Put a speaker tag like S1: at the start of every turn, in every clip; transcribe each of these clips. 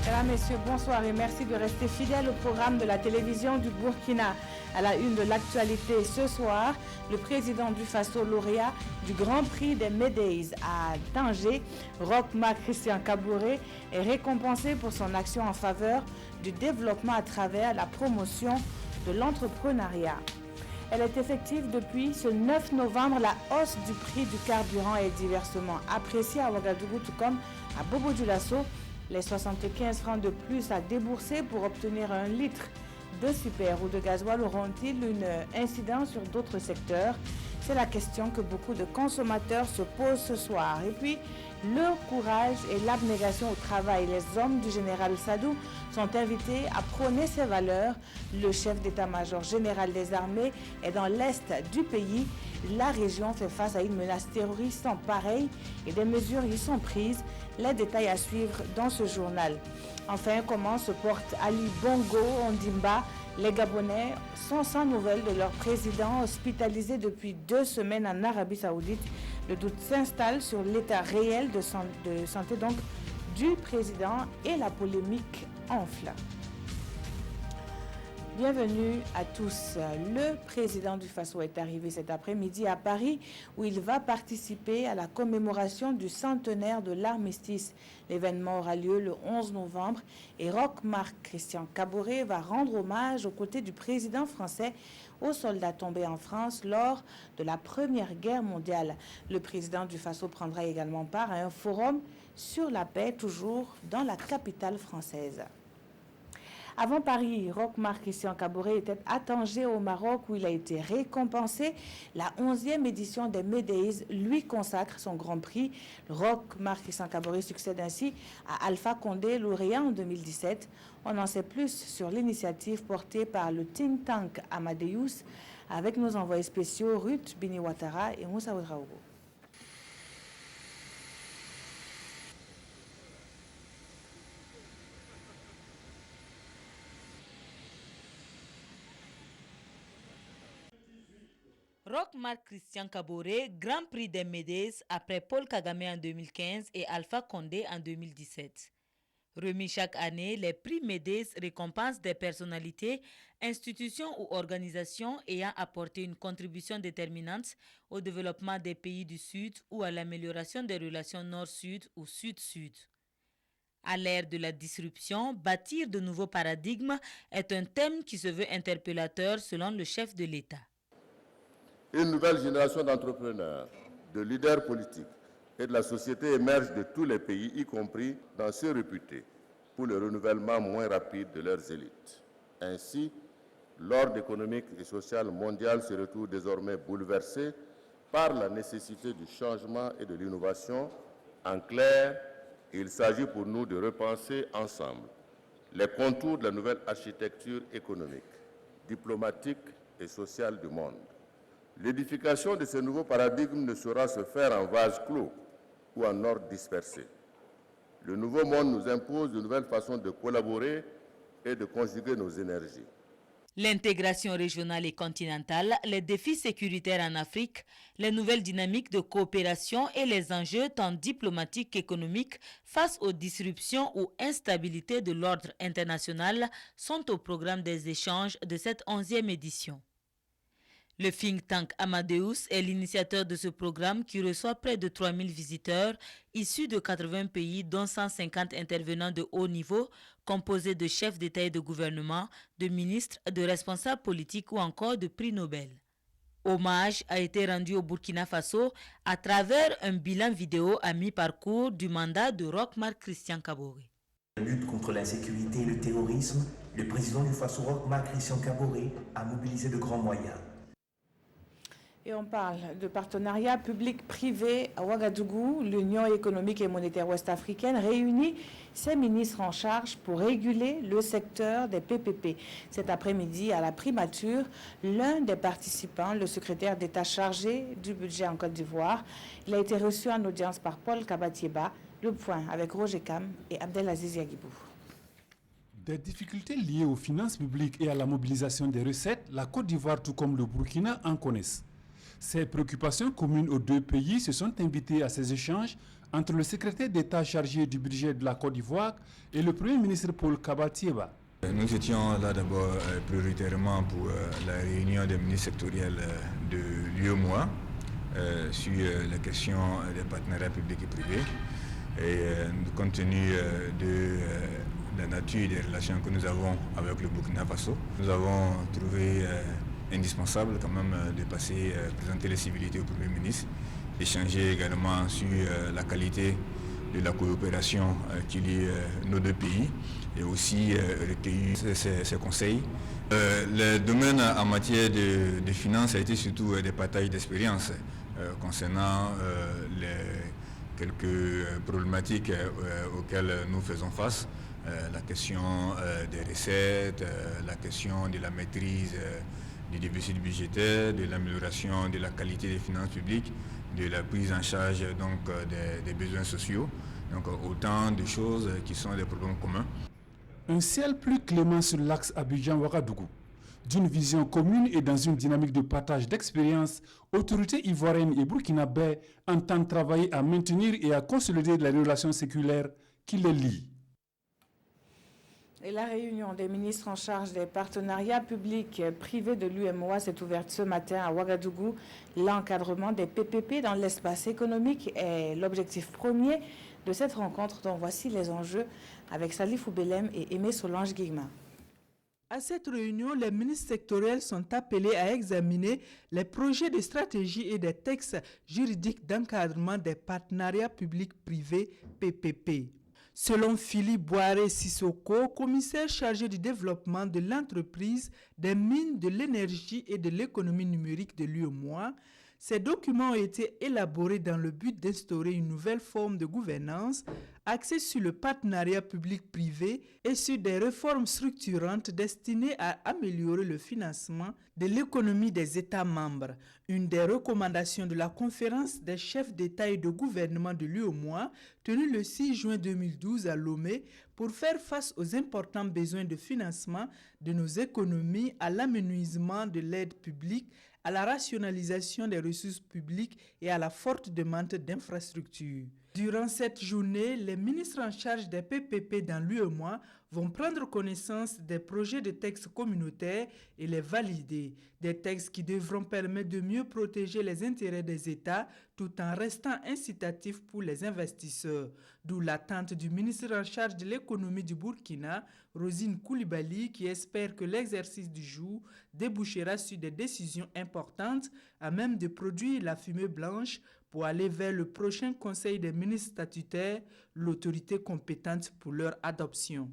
S1: Mesdames, Messieurs, bonsoir et merci de rester fidèles au programme de la télévision du Burkina. À la une de l'actualité ce soir, le président du Faso, lauréat du Grand Prix des Médèis à Tanger, Roch Marc Christian Kaboré, est récompensé pour son action en faveur du développement à travers la promotion de l'entrepreneuriat. Elle est effective depuis ce 9 novembre. La hausse du prix du carburant est diversement appréciée à Ouagadougou tout comme à Bobo-Dioulasso. Les 75 francs de plus à débourser pour obtenir un litre de super ou de gasoil auront-ils une incidence sur d'autres secteurs? C'est la question que beaucoup de consommateurs se posent ce soir. Et puis, le courage et l'abnégation au travail. Les hommes du général Sadou sont invités à prôner ces valeurs. Le chef d'état-major général des armées est dans l'est du pays. La région fait face à une menace terroriste sans pareil et des mesures y sont prises. Les détails à suivre dans ce journal. Enfin, comment se porte Ali Bongo Ondimba? Les Gabonais sont sans nouvelles de leur président hospitalisé depuis 2 semaines en Arabie Saoudite. Le doute s'installe sur l'état réel de santé donc du président et la polémique enfle. Bienvenue à tous. Le président du Faso est arrivé cet après-midi à Paris où il va participer à la commémoration du centenaire de l'armistice. L'événement aura lieu le 11 novembre et Roch Marc Christian Kaboré va rendre hommage aux côtés du président français aux soldats tombés en France lors de la Première Guerre mondiale. Le président du Faso prendra également part à un forum sur la paix, toujours dans la capitale française. Avant Paris, Roch Marc Christian Kaboré était à Tanger au Maroc où il a été récompensé. La 11e édition des Médèis lui consacre son Grand Prix. Roch Marc Christian Kaboré succède ainsi à Alpha Condé, lauréat en 2017. On en sait plus sur l'initiative portée par le think tank Amadeus avec nos envoyés spéciaux Ruth Bini-Ouattara et Moussa Ouedraogo.
S2: Roch Marc Christian Kaboré, Grand Prix des Médèis après Paul Kagame en 2015 et Alpha Condé en 2017. Remis chaque année, les prix Médèis récompensent des personnalités, institutions ou organisations ayant apporté une contribution déterminante au développement des pays du Sud ou à l'amélioration des relations Nord-Sud ou Sud-Sud. À l'ère de la disruption, bâtir de nouveaux paradigmes est un thème qui se veut interpellateur selon le chef de l'État.
S3: Une nouvelle génération d'entrepreneurs, de leaders politiques et de la société émerge de tous les pays, y compris dans ceux réputés pour le renouvellement moins rapide de leurs élites. Ainsi, l'ordre économique et social mondial se retrouve désormais bouleversé par la nécessité du changement et de l'innovation. En clair, il s'agit pour nous de repenser ensemble les contours de la nouvelle architecture économique, diplomatique et sociale du monde. L'édification de ce nouveau paradigme ne saura se faire en vase clos ou en ordre dispersé. Le nouveau monde nous impose de nouvelles façons de collaborer et de conjuguer nos énergies.
S2: L'intégration régionale et continentale, les défis sécuritaires en Afrique, les nouvelles dynamiques de coopération et les enjeux tant diplomatiques qu'économiques face aux disruptions ou instabilités de l'ordre international sont au programme des échanges de cette 11e édition. Le think tank Amadeus est l'initiateur de ce programme qui reçoit près de 3000 visiteurs issus de 80 pays dont 150 intervenants de haut niveau composés de chefs d'État et de gouvernement, de ministres, de responsables politiques ou encore de prix Nobel. Hommage a été rendu au Burkina Faso à travers un bilan vidéo à mi-parcours du mandat de Roch Marc Christian Kaboré.
S4: La lutte contre l'insécurité et le terrorisme, le président du Faso Roch Marc Christian Kaboré a mobilisé de grands moyens.
S1: Et on parle de partenariat public-privé à Ouagadougou. L'Union économique et monétaire ouest-africaine réunit ses ministres en charge pour réguler le secteur des PPP. Cet après-midi, à la primature, l'un des participants, le secrétaire d'État chargé du budget en Côte d'Ivoire, il a été reçu en audience par Paul Kabatieba. Le point avec Roger Kam et Abdelaziz Yagibou.
S5: Des difficultés liées aux finances publiques et à la mobilisation des recettes, la Côte d'Ivoire tout comme le Burkina en connaissent. Ces préoccupations communes aux deux pays se sont invitées à ces échanges entre le secrétaire d'État chargé du budget de la Côte d'Ivoire et le Premier ministre Paul Kabatieba.
S6: Nous étions là d'abord prioritairement pour la réunion des ministres sectoriels de l'UEMOA sur la question des partenariats publics et privés. Et compte tenu de la nature des relations que nous avons avec le Burkina Faso, nous avons trouvé indispensable quand même de passer, présenter les civilités au Premier ministre, échanger également sur la qualité de la coopération qui lie nos deux pays et aussi recueillir ses conseils. Le domaine en matière de finances a été surtout des partages d'expérience concernant les quelques problématiques auxquelles nous faisons face. La question des recettes, la question de la maîtrise du déficit budgétaire, de l'amélioration de la qualité des finances publiques, de la prise en charge donc, des besoins sociaux. Donc autant de choses qui sont des problèmes communs.
S5: Un ciel plus clément sur l'axe Abidjan-Ouagadougou. D'une vision commune et dans une dynamique de partage d'expérience, autorités ivoiriennes et burkinabè entendent travailler à maintenir et à consolider les relations séculaires qui les lient.
S1: Et la réunion des ministres en charge des partenariats publics privés de l'UEMOA s'est ouverte ce matin à Ouagadougou. L'encadrement des PPP dans l'espace économique est l'objectif premier de cette rencontre dont voici les enjeux avec Salif Oubelem et Aimé Solange Guigma.
S7: À cette réunion, les ministres sectoriels sont appelés à examiner les projets de stratégie et des textes juridiques d'encadrement des partenariats publics-privés PPP. Selon Philippe Boiré-Sissoko, commissaire chargé du développement de l'entreprise, des mines, de l'énergie et de l'économie numérique de l'UEMOA, ces documents ont été élaborés dans le but d'instaurer une nouvelle forme de gouvernance axée sur le partenariat public-privé et sur des réformes structurantes destinées à améliorer le financement de l'économie des États membres. Une des recommandations de la conférence des chefs d'État et de gouvernement de l'UEMOA, tenue le 6 juin 2012 à Lomé, pour faire face aux importants besoins de financement de nos économies, à l'amenuisement de l'aide publique, à la rationalisation des ressources publiques et à la forte demande d'infrastructures. Durant cette journée, les ministres en charge des PPP dans l'UEMOA vont prendre connaissance des projets de textes communautaires et les valider. Des textes qui devront permettre de mieux protéger les intérêts des États tout en restant incitatifs pour les investisseurs. D'où l'attente du ministre en charge de l'économie du Burkina, Rosine Koulibaly, qui espère que l'exercice du jour débouchera sur des décisions importantes à même de produire la fumée blanche pour aller vers le prochain Conseil des ministres statutaires, l'autorité compétente pour leur adoption.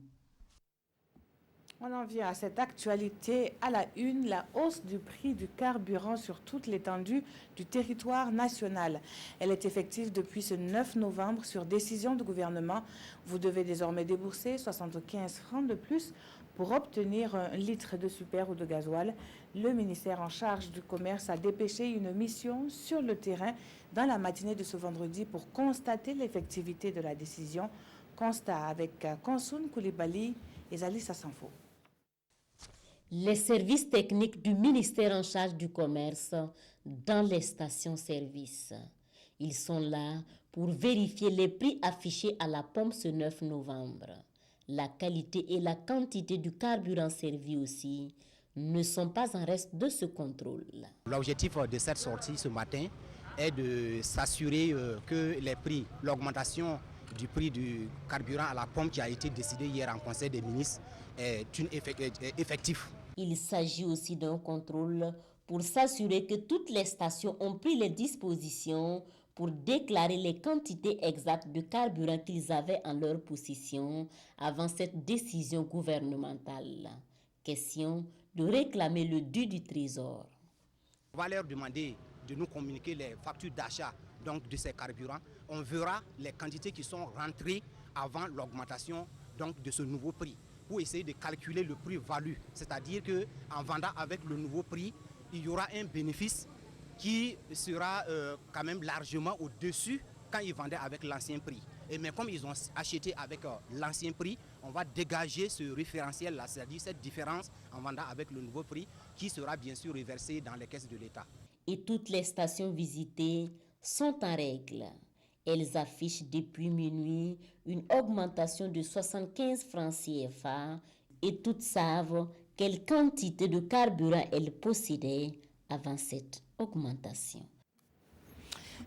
S1: On en vient à cette actualité. À la une, la hausse du prix du carburant sur toute l'étendue du territoire national. Elle est effective depuis ce 9 novembre sur décision du gouvernement. Vous devez désormais débourser 75 francs de plus pour obtenir un litre de super ou de gasoil. Le ministère en charge du commerce a dépêché une mission sur le terrain dans la matinée de ce vendredi pour constater l'effectivité de la décision. Constat avec Konsoun Koulibaly et Zalissa Sanfo.
S8: Les services techniques du ministère en charge du commerce dans les stations-service. Ils sont là pour vérifier les prix affichés à la pompe ce 9 novembre. La qualité et la quantité du carburant servi aussi ne sont pas en reste de ce contrôle.
S9: L'objectif de cette sortie ce matin est de s'assurer que les prix, l'augmentation du prix du carburant à la pompe qui a été décidée hier en Conseil des ministres est effectif.
S8: Il s'agit aussi d'un contrôle pour s'assurer que toutes les stations ont pris les dispositions pour déclarer les quantités exactes de carburant qu'ils avaient en leur possession avant cette décision gouvernementale. Question de réclamer le dû du Trésor.
S9: On va leur demander de nous communiquer les factures d'achat donc de ces carburants. On verra les quantités qui sont rentrées avant l'augmentation donc de ce nouveau prix, pour essayer de calculer le prix-value. C'est-à-dire qu'en vendant avec le nouveau prix, il y aura un bénéfice qui sera quand même largement au-dessus quand ils vendaient avec l'ancien prix. Mais comme ils ont acheté avec l'ancien prix, on va dégager ce référentiel-là, c'est-à-dire cette différence en vendant avec le nouveau prix qui sera bien sûr reversée dans les caisses de l'État.
S8: Et toutes les stations visitées sont en règle. Elles affichent depuis minuit une augmentation de 75 francs CFA et toutes savent quelle quantité de carburant elles possédaient avant cette augmentation.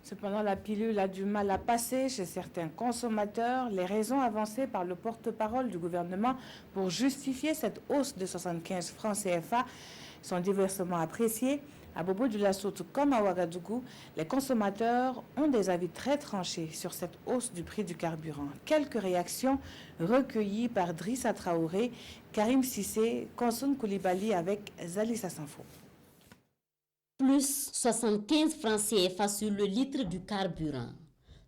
S1: Cependant, la pilule a du mal à passer chez certains consommateurs. Les raisons avancées par le porte-parole du gouvernement pour justifier cette hausse de 75 francs CFA sont diversement appréciées. À Bobo Dioulasso, comme à Ouagadougou, les consommateurs ont des avis très tranchés sur cette hausse du prix du carburant. Quelques réactions recueillies par Drissa Traoré, Karim Sissé, Konsoun Koulibaly avec Zalissa Sanfo.
S8: Plus 75 francs CFA sur le litre du carburant.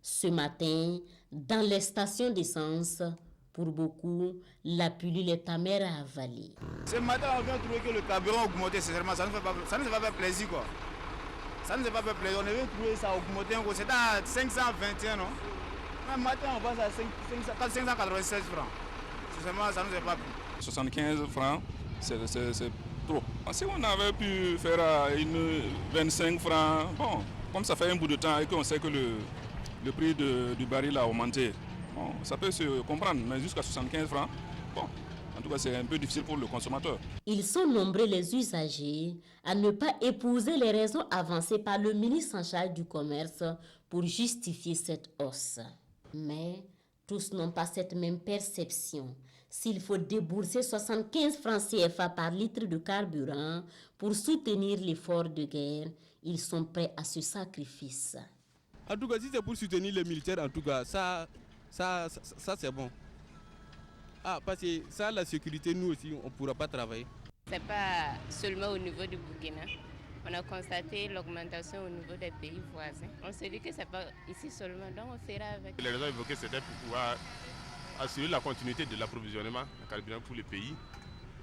S8: Ce matin, dans les stations d'essence, pour beaucoup, la pilule est amère à avaler.
S10: Ce matin, on vient trouver que le carburant a augmenté, sincèrement, ça ne nous fait pas plaisir, quoi. Ça ne nous fait pas plaisir, on vient trouver ça a augmenté, c'est à 521, non? Un matin, on passe à 596 francs. Sincèrement, ça ne nous fait pas plaisir.
S11: 75 francs, c'est trop. Si on avait pu faire à 25 francs, bon, comme ça fait un bout de temps et qu'on sait que le prix du baril a augmenté, bon, ça peut se comprendre, mais jusqu'à 75 francs, bon, en tout cas c'est un peu difficile pour le consommateur.
S8: Ils sont nombreux les usagers à ne pas épouser les raisons avancées par le ministre en charge du commerce pour justifier cette hausse. Mais tous n'ont pas cette même perception. S'il faut débourser 75 francs CFA par litre de carburant pour soutenir l'effort de guerre, ils sont prêts à ce sacrifice.
S12: En tout cas, si c'est pour soutenir les militaires, en tout cas, ça c'est bon. Parce que ça, la sécurité, nous aussi, on ne pourra pas travailler.
S13: Ce n'est pas seulement au niveau du Burkina. On a constaté l'augmentation au niveau des pays voisins. On se dit que ce n'est pas ici seulement, donc on fera avec.
S14: Les raisons évoquées, c'était pour pouvoir assurer la continuité de l'approvisionnement en carburant pour les pays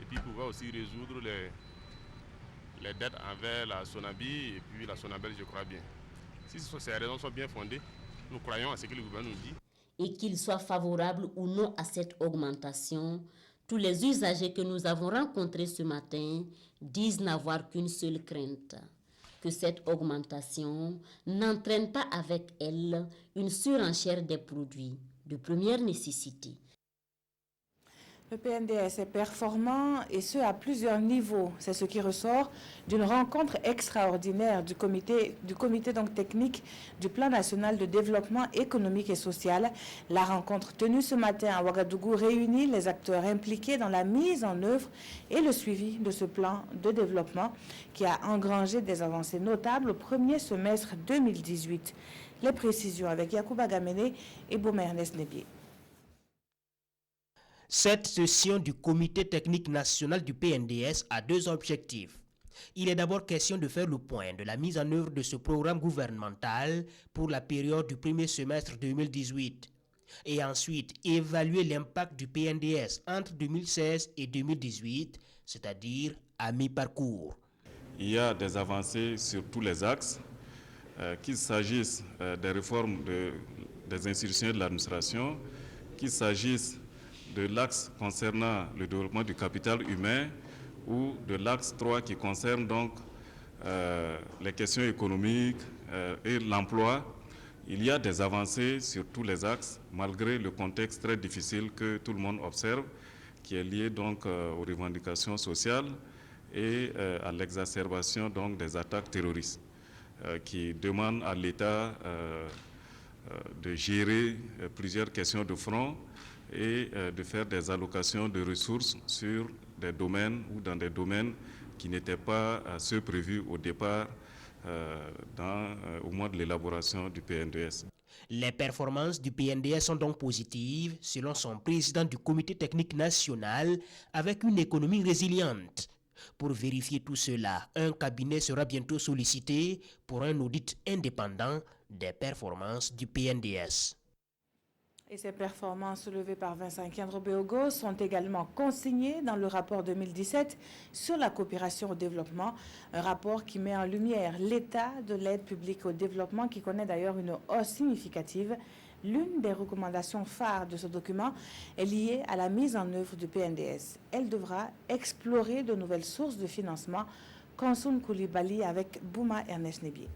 S14: et puis pouvoir aussi résoudre les dettes envers la Sonabi et puis la Sonabel, je crois bien. Si ces raisons sont bien fondées, nous croyons à ce que le gouvernement nous dit.
S8: Et qu'ils soient favorables ou non à cette augmentation, tous les usagers que nous avons rencontrés ce matin disent n'avoir qu'une seule crainte, que cette augmentation n'entraîne pas avec elle une surenchère des produits de première nécessité.
S1: Le PNDS est performant et ce à plusieurs niveaux. C'est ce qui ressort d'une rencontre extraordinaire du comité donc technique du Plan national de développement économique et social. La rencontre tenue ce matin à Ouagadougou réunit les acteurs impliqués dans la mise en œuvre et le suivi de ce plan de développement qui a engrangé des avancées notables au premier semestre 2018. Les précisions avec Yacouba Gamene et Bouma Ernest Nebié.
S15: Cette session du comité technique national du PNDS a deux objectifs. Il est d'abord question de faire le point de la mise en œuvre de ce programme gouvernemental pour la période du premier semestre 2018 et ensuite évaluer l'impact du PNDS entre 2016 et 2018, c'est-à-dire à mi-parcours.
S16: Il y a des avancées sur tous les axes, qu'il s'agisse des réformes des institutions de l'administration, qu'il s'agisse de l'axe concernant le développement du capital humain ou de l'axe 3 qui concerne donc les questions économiques et l'emploi. Il y a des avancées sur tous les axes malgré le contexte très difficile que tout le monde observe qui est lié donc aux revendications sociales et à l'exacerbation donc des attaques terroristes qui demandent à l'État de gérer plusieurs questions de front et de faire des allocations de ressources sur des domaines ou dans des domaines qui n'étaient pas ceux prévus au départ au moment de l'élaboration du PNDS.
S15: Les performances du PNDS sont donc positives, selon son président du comité technique national, avec une économie résiliente. Pour vérifier tout cela, un cabinet sera bientôt sollicité pour un audit indépendant des performances du PNDS.
S1: Et ces performances soulevées par Vincent Kiandro-Beogo sont également consignées dans le rapport 2017 sur la coopération au développement, un rapport qui met en lumière l'état de l'aide publique au développement qui connaît d'ailleurs une hausse significative. L'une des recommandations phares de ce document est liée à la mise en œuvre du PNDS. Elle devra explorer de nouvelles sources de financement. Konsoun Koulibaly avec Bouma Ernest Nebié.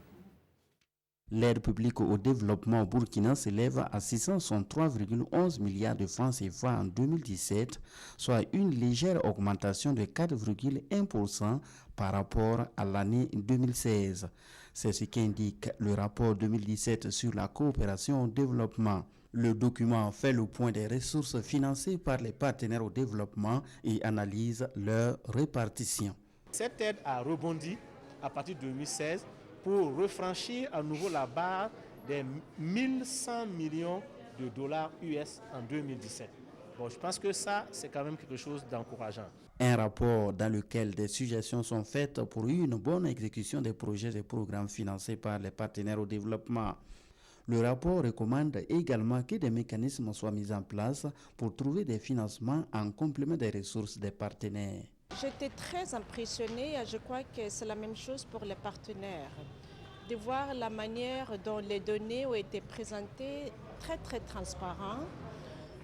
S17: L'aide publique au développement au Burkina s'élève à 663,11 milliards de francs CFA en 2017, soit une légère augmentation de 4,1% par rapport à l'année 2016. C'est ce qu'indique le rapport 2017 sur la coopération au développement. Le document fait le point des ressources financées par les partenaires au développement et analyse leur répartition.
S18: Cette aide a rebondi à partir de 2016 pour refranchir à nouveau la barre des 1100 millions de dollars US en 2017. Bon, je pense que ça, c'est quand même quelque chose d'encourageant.
S17: Un rapport dans lequel des suggestions sont faites pour une bonne exécution des projets et programmes financés par les partenaires au développement. Le rapport recommande également que des mécanismes soient mis en place pour trouver des financements en complément des ressources des partenaires.
S19: J'étais très impressionnée, je crois que c'est la même chose pour les partenaires, de voir la manière dont les données ont été présentées très transparent,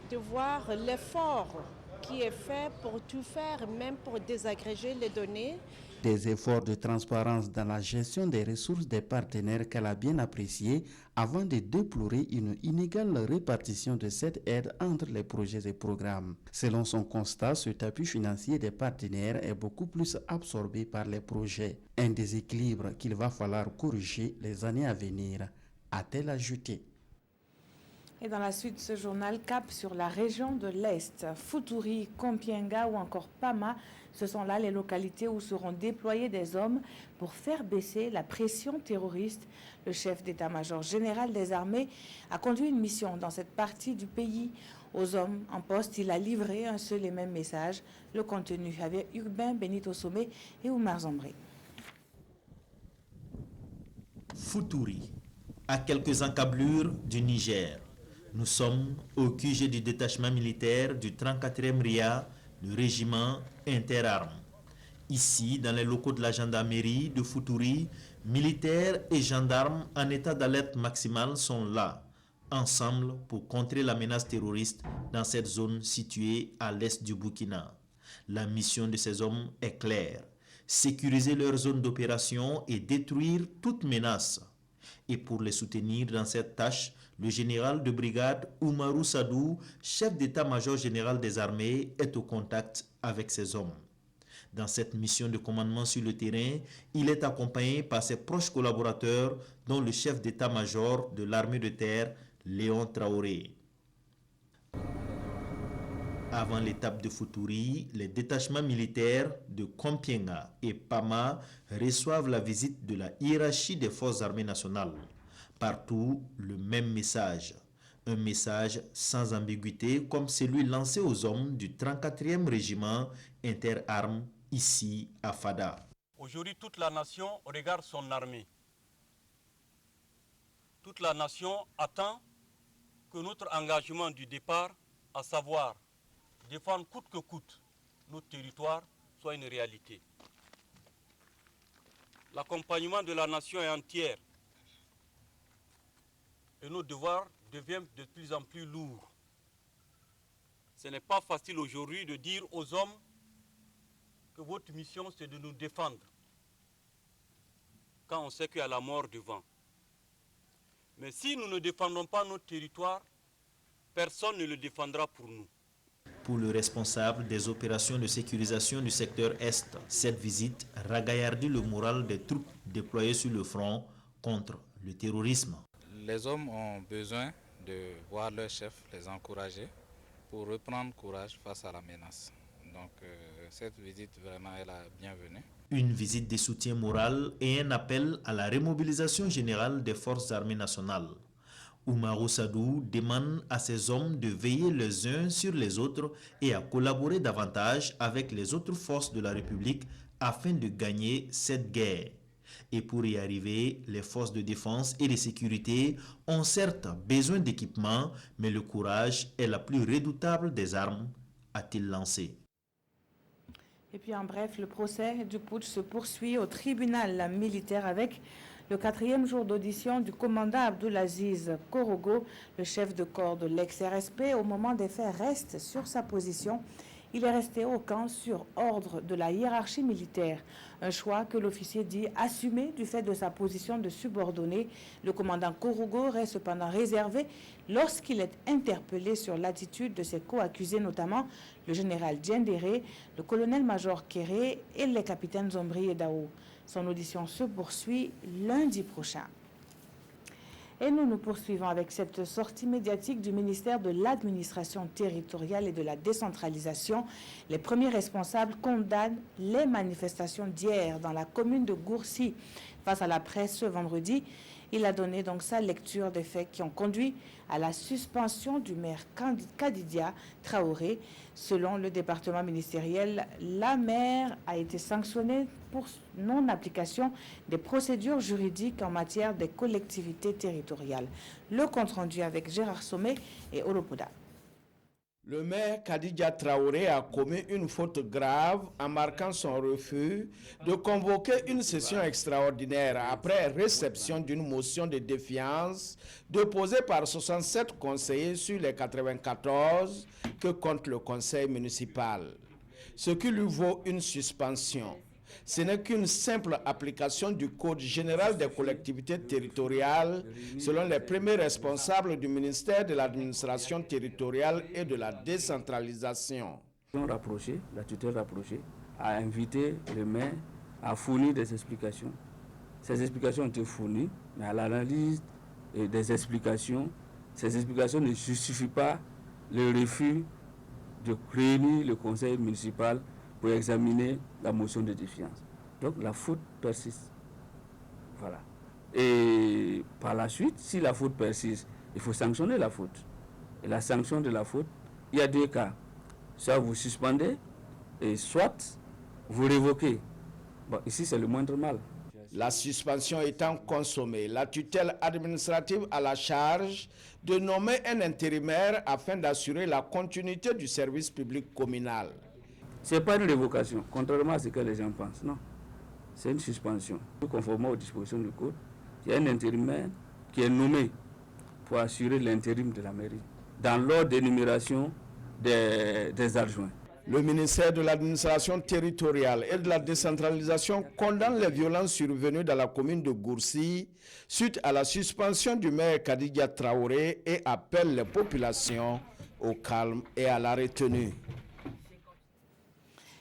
S19: de voir l'effort qui est fait pour tout faire, même pour désagréger les données.
S17: Des efforts de transparence dans la gestion des ressources des partenaires qu'elle a bien appréciés avant de déplorer une inégale répartition de cette aide entre les projets et programmes. Selon son constat, cet appui financier des partenaires est beaucoup plus absorbé par les projets. Un déséquilibre qu'il va falloir corriger les années à venir, a-t-elle ajouté.
S1: Et dans la suite de ce journal, cap sur la région de l'Est. Futuri, Kompienga ou encore Pama, ce sont là les localités où seront déployés des hommes pour faire baisser la pression terroriste. Le chef d'état-major général des armées a conduit une mission dans cette partie du pays. Aux hommes en poste, il a livré un seul et même message. Le contenu avec Urbain Benito Somé et Oumar Zambré.
S20: Futuri, à quelques encablures du Niger. Nous sommes au QG du détachement militaire du 34e RIA, le régiment interarmes. Ici, dans les locaux de la gendarmerie de Futuri, militaires et gendarmes en état d'alerte maximale sont là, ensemble pour contrer la menace terroriste dans cette zone située à l'est du Burkina. La mission de ces hommes est claire, sécuriser leur zone d'opération et détruire toute menace. Et pour les soutenir dans cette tâche, le général de brigade Oumarou Sadou, chef d'état-major général des armées, est au contact avec ces hommes. Dans cette mission de commandement sur le terrain, il est accompagné par ses proches collaborateurs, dont le chef d'état-major de l'armée de terre, Léon Traoré. Avant l'étape de Futuri, les détachements militaires de Kompienga et Pama reçoivent la visite de la hiérarchie des forces armées nationales. Partout, le même message. Un message sans ambiguïté comme celui lancé aux hommes du 34e régiment interarmes ici à Fada.
S21: Aujourd'hui, toute la nation regarde son armée. Toute la nation attend que notre engagement du départ, à savoir défendre coûte que coûte notre territoire, soit une réalité. L'accompagnement de la nation est entière et nos devoirs deviennent de plus en plus lourds. Ce n'est pas facile aujourd'hui de dire aux hommes que votre mission c'est de nous défendre quand on sait qu'il y a la mort devant. Mais si nous ne défendons pas notre territoire, personne ne le défendra pour nous.
S20: Pour le responsable des opérations de sécurisation du secteur Est, cette visite ragaillardit le moral des troupes déployées sur le front contre le terrorisme.
S22: Les hommes ont besoin de voir leur chef les encourager pour reprendre courage face à la menace. Donc cette visite vraiment est la bienvenue.
S20: Une visite de soutien moral et un appel à la remobilisation générale des forces armées nationales. Oumarou Sadou demande à ces hommes de veiller les uns sur les autres et à collaborer davantage avec les autres forces de la République afin de gagner cette guerre. Et pour y arriver, les forces de défense et de sécurité ont certes besoin d'équipement, mais le courage est la plus redoutable des armes, a-t-il lancé.
S1: Et puis en bref, le procès du putsch se poursuit au tribunal militaire avec le 4e jour d'audition du commandant Abdulaziz Korogo, le chef de corps de l'ex-RSP. Au moment des faits, reste sur sa position. Il est resté au camp sur ordre de la hiérarchie militaire. Un choix que l'officier dit assumer du fait de sa position de subordonné. Le commandant Kourougo reste cependant réservé lorsqu'il est interpellé sur l'attitude de ses co-accusés, notamment le général Djendéré, le colonel-major Kéré et les capitaines Zombri et Dao. Son audition se poursuit lundi prochain. Et nous poursuivons avec cette sortie médiatique du ministère de l'Administration territoriale et de la décentralisation. Les premiers responsables condamnent les manifestations d'hier dans la commune de Gourcy. Face à la presse ce vendredi, il a donné donc sa lecture des faits qui ont conduit à la suspension du maire Kadidia Traoré. Selon le département ministériel, la maire a été sanctionnée pour non-application des procédures juridiques en matière des collectivités territoriales. Le compte-rendu avec Gérard Sommet et Olopoda.
S2: Le maire Kadidia Traoré a commis une faute grave en marquant son refus de convoquer une session extraordinaire après réception d'une motion de défiance déposée par 67 conseillers sur les 94 que compte le conseil municipal, ce qui lui vaut une suspension. Ce n'est qu'une simple application du Code général des collectivités territoriales, selon les premiers responsables du ministère de l'administration territoriale et de la décentralisation.
S3: La tutelle rapprochée a invité le maire à fournir des explications. Ces explications ont été fournies, mais à l'analyse des explications, ces explications ne justifient pas le refus de réunir le conseil municipal pour examiner la motion de défiance. Donc la faute persiste. Voilà. Et par la suite, si la faute persiste, il faut sanctionner la faute. Et la sanction de la faute, il y a deux cas. Soit vous suspendez, et soit vous révoquez. Bon, ici, c'est le moindre mal.
S2: La suspension étant consommée, la tutelle administrative a la charge de nommer un intérimaire afin d'assurer la continuité du service public communal.
S3: Ce n'est pas une révocation, contrairement à ce que les gens pensent, non. C'est une suspension. Conformément aux dispositions du Code, il y a un intérimaire qui est nommé pour assurer l'intérim de la mairie, dans l'ordre d'énumération des adjoints.
S2: Le ministère de l'Administration territoriale et de la décentralisation condamne les violences survenues dans la commune de Gourcy suite à la suspension du maire Kadidia Traoré et appelle les populations au calme et à la retenue.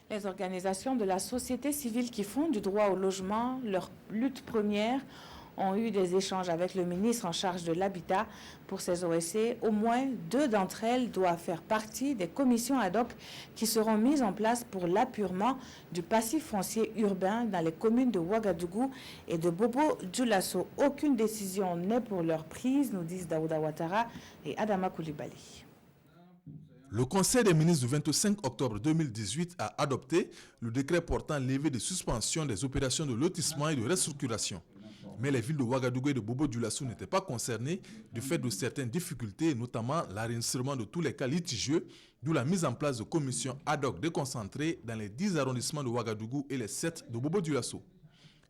S1: Les organisations de la société civile qui font du droit au logement leur lutte première ont eu des échanges avec le ministre en charge de l'habitat. Pour ces OSC, au moins 2 d'entre elles doivent faire partie des commissions ad hoc qui seront mises en place pour l'appurement du passif foncier urbain dans les communes de Ouagadougou et de Bobo-Dioulasso. Aucune décision n'est pour leur prise, nous disent Daouda Ouattara et Adama Koulibaly.
S23: Le Conseil des ministres du 25 octobre 2018 a adopté le décret portant levée de suspension des opérations de lotissement et de restructuration. Mais les villes de Ouagadougou et de Bobo-Dioulasso n'étaient pas concernées du fait de certaines difficultés, notamment l'enregistrement de tous les cas litigieux, d'où la mise en place de commissions ad hoc déconcentrées dans les 10 arrondissements de Ouagadougou et les 7 de Bobo-Dioulasso.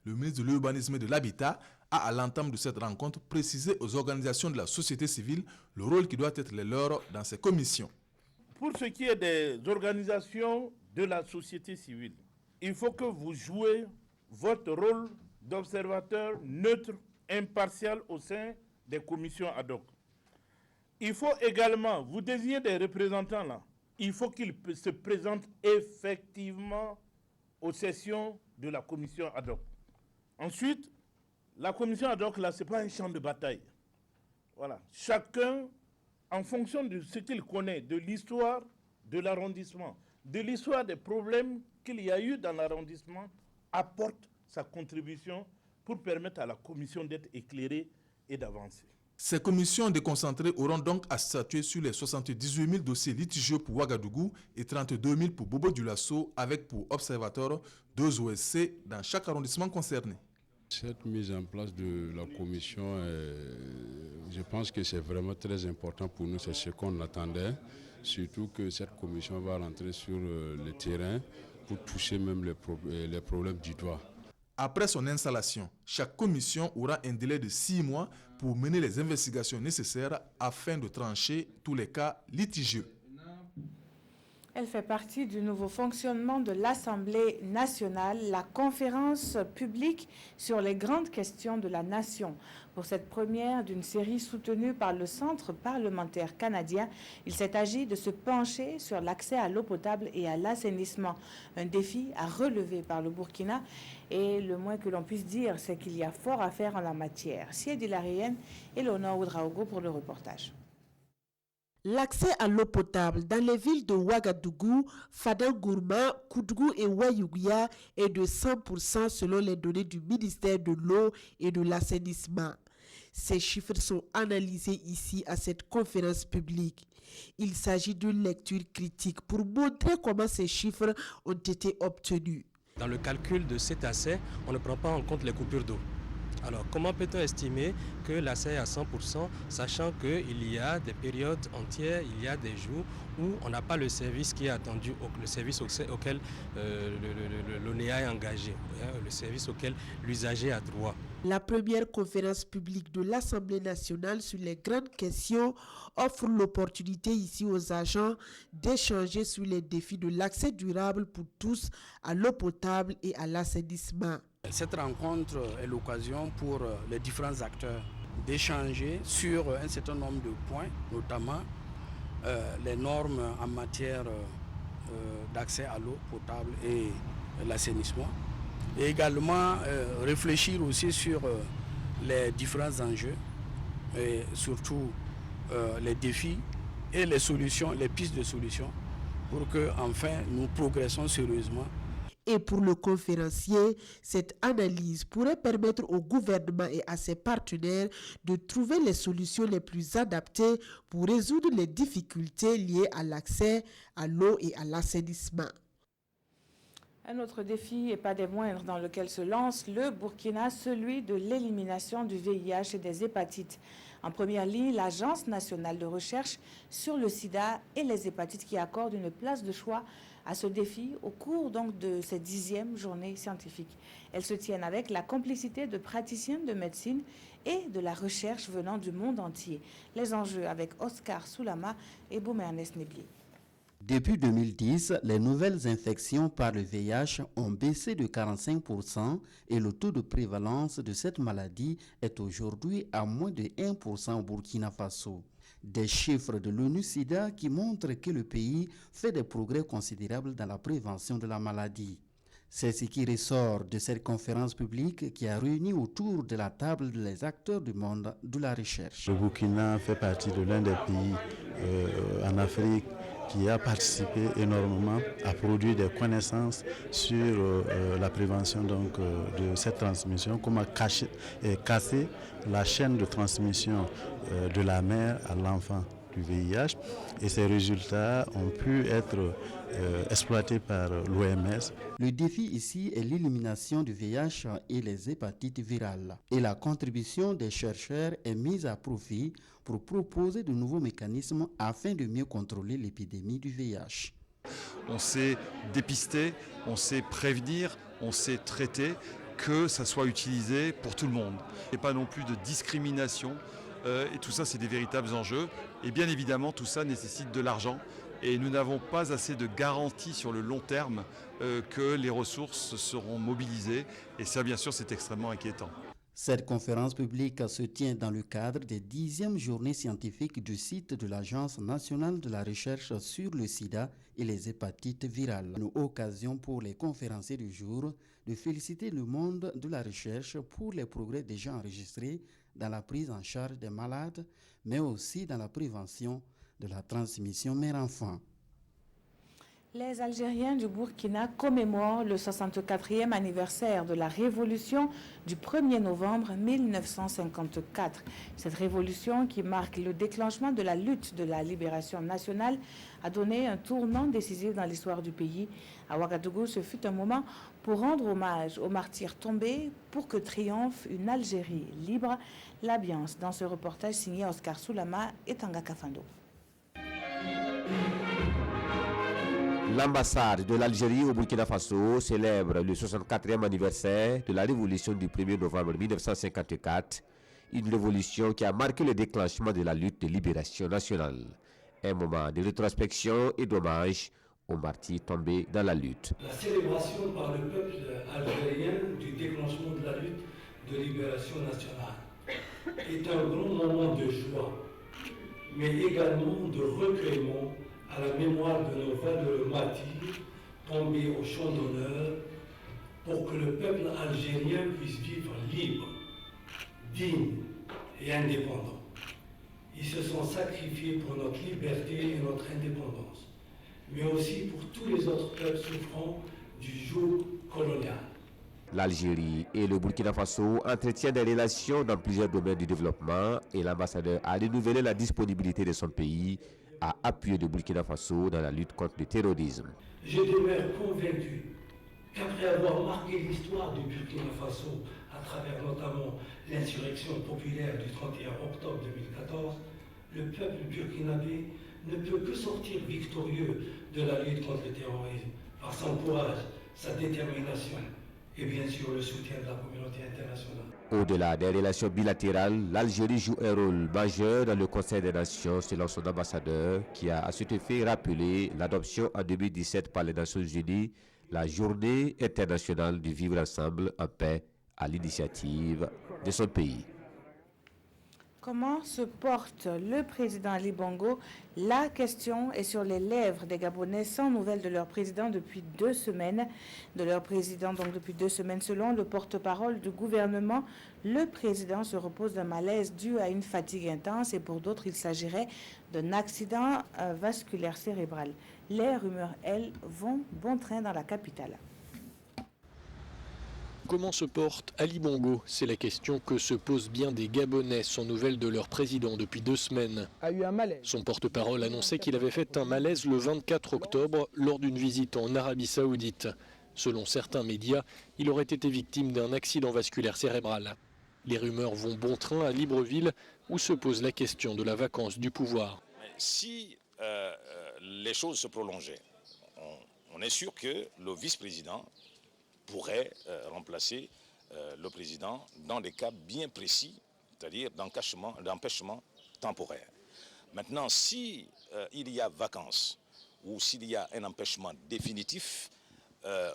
S23: Le ministre de l'Urbanisme et de l'Habitat a, à l'entame de cette rencontre, précisé aux organisations de la société civile le rôle qui doit être le leur dans ces commissions.
S24: Pour ce qui est des organisations de la société civile, il faut que vous jouez votre rôle d'observateur neutre, impartial au sein des commissions ad hoc. Il faut également, vous désignez des représentants là, il faut qu'ils se présentent effectivement aux sessions de la commission ad hoc. Ensuite, la commission ad hoc là, ce n'est pas un champ de bataille. Voilà. Chacun, en fonction de ce qu'il connaît, de l'histoire de l'arrondissement, de l'histoire des problèmes qu'il y a eu dans l'arrondissement, apporte sa contribution pour permettre à la commission d'être éclairée et d'avancer.
S23: Ces commissions déconcentrées auront donc à statuer sur les 78 000 dossiers litigieux pour Ouagadougou et 32 000 pour Bobo-Dioulasso, avec pour observateurs 2 OSC dans chaque arrondissement concerné.
S25: Cette mise en place de la commission, je pense que c'est vraiment très important pour nous, c'est ce qu'on attendait, surtout que cette commission va rentrer sur le terrain pour toucher même les problèmes du doigt.
S23: Après son installation, chaque commission aura un délai de 6 mois pour mener les investigations nécessaires afin de trancher tous les cas litigieux.
S1: Elle fait partie du nouveau fonctionnement de l'Assemblée nationale, la conférence publique sur les grandes questions de la nation. Pour cette première d'une série soutenue par le Centre parlementaire canadien, il s'est agi de se pencher sur l'accès à l'eau potable et à l'assainissement, un défi à relever par le Burkina. Et le moins que l'on puisse dire, c'est qu'il y a fort à faire en la matière. Siedi Larienne et Léonore Oudraogo pour le reportage.
S4: L'accès à l'eau potable dans les villes de Ouagadougou, Fadangourma, Koudgou et Wayouguia est de 100% selon les données du ministère de l'eau et de l'assainissement. Ces chiffres sont analysés ici à cette conférence publique. Il s'agit d'une lecture critique pour montrer comment ces chiffres ont été obtenus.
S5: Dans le calcul de cet accès, on ne prend pas en compte les coupures d'eau. Alors, comment peut-on estimer que l'accès est à 100%, sachant qu'il y a des périodes entières, il y a des jours où on n'a pas le service qui est attendu, le service auquel l'ONEA est engagé, le service auquel l'usager a droit.
S4: La première conférence publique de l'Assemblée nationale sur les grandes questions offre l'opportunité ici aux agents d'échanger sur les défis de l'accès durable pour tous à l'eau potable et à l'assainissement.
S6: Cette rencontre est l'occasion pour les différents acteurs d'échanger sur un certain nombre de points, notamment les normes en matière d'accès à l'eau potable et l'assainissement. Et également réfléchir aussi sur les différents enjeux et surtout les défis et les solutions, les pistes de solutions pour que enfin nous progressons sérieusement.
S4: Et pour le conférencier, cette analyse pourrait permettre au gouvernement et à ses partenaires de trouver les solutions les plus adaptées pour résoudre les difficultés liées à l'accès à l'eau et à l'assainissement.
S1: Un autre défi, et pas des moindres, dans lequel se lance le Burkina, celui de l'élimination du VIH et des hépatites. En première ligne, l'Agence nationale de recherche sur le sida et les hépatites qui accorde une place de choix à ce défi au cours donc de cette 10e journée scientifique. Elles se tiennent avec la complicité de praticiens de médecine et de la recherche venant du monde entier. Les enjeux avec Oscar Soulama et Boum-Ernest Neblier.
S17: Depuis 2010, les nouvelles infections par le VIH ont baissé de 45% et le taux de prévalence de cette maladie est aujourd'hui à moins de 1% au Burkina Faso. Des chiffres de l'ONU-SIDA qui montrent que le pays fait des progrès considérables dans la prévention de la maladie. C'est ce qui ressort de cette conférence publique qui a réuni autour de la table les acteurs du monde de la recherche.
S7: Le Burkina fait partie de l'un des pays en Afrique qui a participé énormément à produire des connaissances sur la prévention donc, de cette transmission, comment casser la chaîne de transmission de la mère à l'enfant du VIH. Et ces résultats ont pu être exploités par l'OMS.
S17: Le défi ici est l'élimination du VIH et les hépatites virales. Et la contribution des chercheurs est mise à profit pour proposer de nouveaux mécanismes afin de mieux contrôler l'épidémie du VIH.
S9: On sait dépister, on sait prévenir, on sait traiter, que ça soit utilisé pour tout le monde. Et pas non plus de discrimination. Et tout ça, c'est des véritables enjeux. Et bien évidemment, tout ça nécessite de l'argent. Et nous n'avons pas assez de garanties sur le long terme que les ressources seront mobilisées. Et ça, bien sûr, c'est extrêmement inquiétant.
S17: Cette conférence publique se tient dans le cadre des 10e journées scientifiques du site de l'Agence nationale de la recherche sur le sida et les hépatites virales. Une occasion pour les conférenciers du jour de féliciter le monde de la recherche pour les progrès déjà enregistrés dans la prise en charge des malades, mais aussi dans la prévention de la transmission mère-enfant.
S1: Les Algériens du Burkina commémorent le 64e anniversaire de la révolution du 1er novembre 1954. Cette révolution, qui marque le déclenchement de la lutte de la libération nationale, a donné un tournant décisif dans l'histoire du pays. À Ouagadougou, ce fut un moment pour rendre hommage aux martyrs tombés pour que triomphe une Algérie libre. L'ambiance dans ce reportage signé Oscar Soulama et Tanga Kafando.
S26: L'ambassade de l'Algérie au Burkina Faso célèbre le 64e anniversaire de la révolution du 1er novembre 1954, une révolution qui a marqué le déclenchement de la lutte de libération nationale. Un moment de rétrospection et d'hommage aux martyrs tombés dans la lutte.
S8: La célébration par le peuple algérien du déclenchement de la lutte de libération nationale est un grand moment de joie, mais également de recueillement à la mémoire de nos valeureux martyrs tombés au champ d'honneur pour que le peuple algérien puisse vivre libre, digne et indépendant. Ils se sont sacrifiés pour notre liberté et notre indépendance, mais aussi pour tous les autres peuples souffrant du joug colonial.
S26: L'Algérie et le Burkina Faso entretiennent des relations dans plusieurs domaines du développement et l'ambassadeur a renouvelé la disponibilité de son pays à appuyer le Burkina Faso dans la lutte contre le terrorisme.
S8: Je demeure convaincu qu'après avoir marqué l'histoire du Burkina Faso à travers notamment l'insurrection populaire du 31 octobre 2014, le peuple burkinabé ne peut que sortir victorieux de la lutte contre le terrorisme par son courage, sa détermination et bien sûr le soutien de la communauté internationale.
S26: Au-delà des relations bilatérales, l'Algérie joue un rôle majeur dans le Conseil des Nations selon son ambassadeur qui a à cet effet rappelé l'adoption en 2017 par les Nations Unies la Journée internationale du vivre ensemble en paix à l'initiative de son pays.
S1: Comment se porte le président Ali Bongo? La question est sur les lèvres des Gabonais sans nouvelles de leur président depuis 2 semaines. Selon le porte-parole du gouvernement, le président se repose d'un malaise dû à une fatigue intense et pour d'autres, il s'agirait d'un accident vasculaire cérébral. Les rumeurs, elles, vont bon train dans la capitale.
S10: Comment se porte Ali Bongo? C'est la question que se posent bien des Gabonais sans nouvelles de leur président depuis 2 semaines. Son porte-parole annonçait qu'il avait fait un malaise le 24 octobre lors d'une visite en Arabie Saoudite. Selon certains médias, il aurait été victime d'un accident vasculaire cérébral. Les rumeurs vont bon train à Libreville où se pose la question de la vacance du pouvoir.
S11: Si les choses se prolongeaient, on est sûr que le vice-président pourrait remplacer le président dans des cas bien précis, c'est-à-dire d'empêchement temporaire. Maintenant, si il y a vacance ou s'il y a un empêchement définitif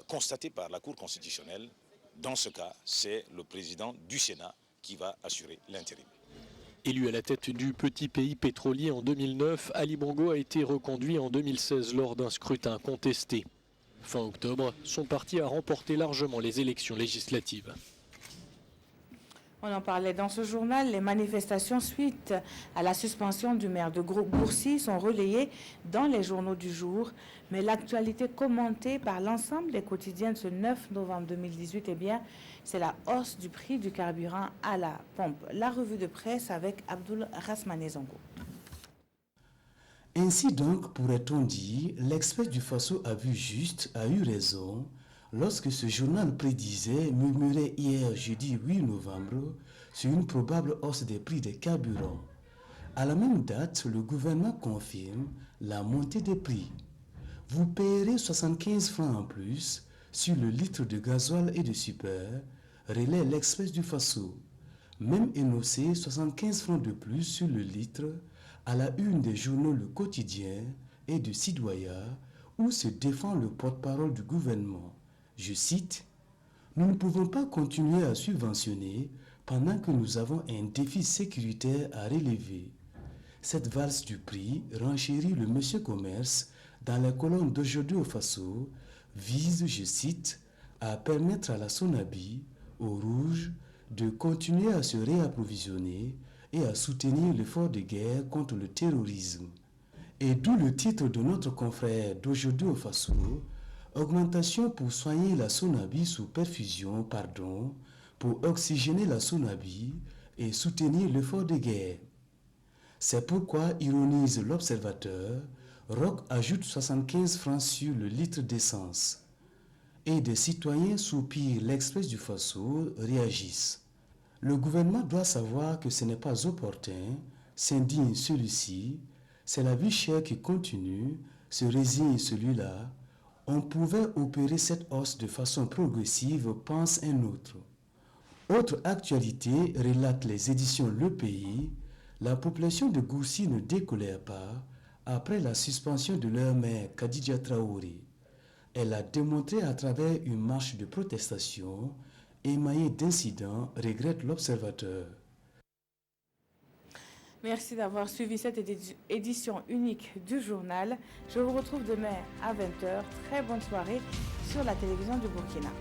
S11: constaté par la Cour constitutionnelle, dans ce cas, c'est le président du Sénat qui va assurer l'intérim.
S10: Élu à la tête du petit pays pétrolier en 2009, Ali Bongo a été reconduit en 2016 lors d'un scrutin contesté. Fin octobre, son parti a remporté largement les élections législatives.
S1: On en parlait dans ce journal. Les manifestations suite à la suspension du maire de Gourcy sont relayées dans les journaux du jour. Mais l'actualité commentée par l'ensemble des quotidiens de ce 9 novembre 2018, eh bien, c'est la hausse du prix du carburant à la pompe. La revue de presse avec Abdoul Rasmane Zongo.
S12: Ainsi donc, pourrait-on dire, l'Express du Faso a vu juste, a eu raison, lorsque ce journal murmurait hier jeudi 8 novembre, sur une probable hausse des prix des carburants. À la même date, le gouvernement confirme la montée des prix. Vous payerez 75 francs en plus sur le litre de gasoil et de super, relaie l'Express du Faso. Même énoncé 75 francs de plus sur le litre, à la une des journaux Le Quotidien et de Sidoya, où se défend le porte-parole du gouvernement. Je cite, « Nous ne pouvons pas continuer à subventionner pendant que nous avons un défi sécuritaire à relever. » Cette valse du prix, renchérit le monsieur commerce dans la colonne d'Aujourd'hui au Faso, vise, je cite, à permettre à la Sonabi, au Rouge, de continuer à se réapprovisionner et à soutenir l'effort de guerre contre le terrorisme. Et d'où le titre de notre confrère d'Aujourd'hui au Faso, augmentation pour soigner la Sonabi sous perfusion, pour oxygéner la Sonabi et soutenir l'effort de guerre. C'est pourquoi, ironise l'observateur, Roch ajoute 75 francs sur le litre d'essence. Et des citoyens soupirent, l'Express du Faso réagissent. Le gouvernement doit savoir que ce n'est pas opportun, s'indigne celui-ci, c'est la vie chère qui continue, se résigne celui-là. On pouvait opérer cette hausse de façon progressive, pense un autre. Autre actualité, relate les éditions Le Pays, la population de Gourcy ne décolère pas, après la suspension de leur mère Kadija Traoré. Elle a démontré à travers une marche de protestation émaillée d'incidents, regrette l'observateur.
S1: Merci d'avoir suivi cette édition unique du journal. Je vous retrouve demain à 20h. Très bonne soirée sur la télévision du Burkina.